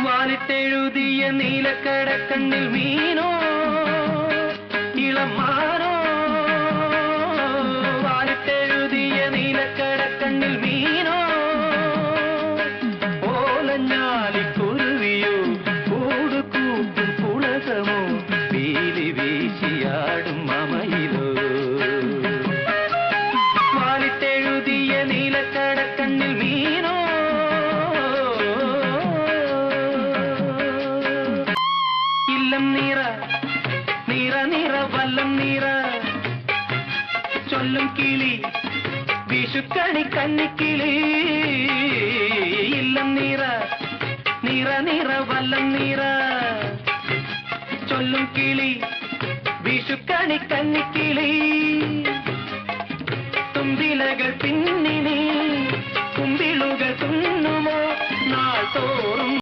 വാലിട്ടെഴുതിയ നീലക്കടക്കണ്ണിൽ മീനോ ഇളമാനോ, വാലിട്ടെഴുതിയ നീലക്കടക്കണ്ണിൽ മീനോ, ഓലഞ്ഞാലിക്കുരുവിയോ കൂടുകൂട്ടും പുളകമോ, പീലി വീശിയാടും മമയിലോ. വാലിട്ടെഴുതിയ നീലക്കടക്കണ്ണിൽ മീനോ, ഇല്ലം നീറ നീറ നീറ വല്ലം നീറ, ചൊല്ലും കിളി വിഷുക്കണി കന്നിക്കിളി. ഇല്ലം നീറ നീറ നീറ വല്ലം നീറ, ചൊല്ലും കിളി വിഷുക്കണി കന്നിക്കിളി. തുമ്പിലകൾ പിന്നിനി കുമ്പിളുകൾ തുന്നുമോ നാൾ തോറും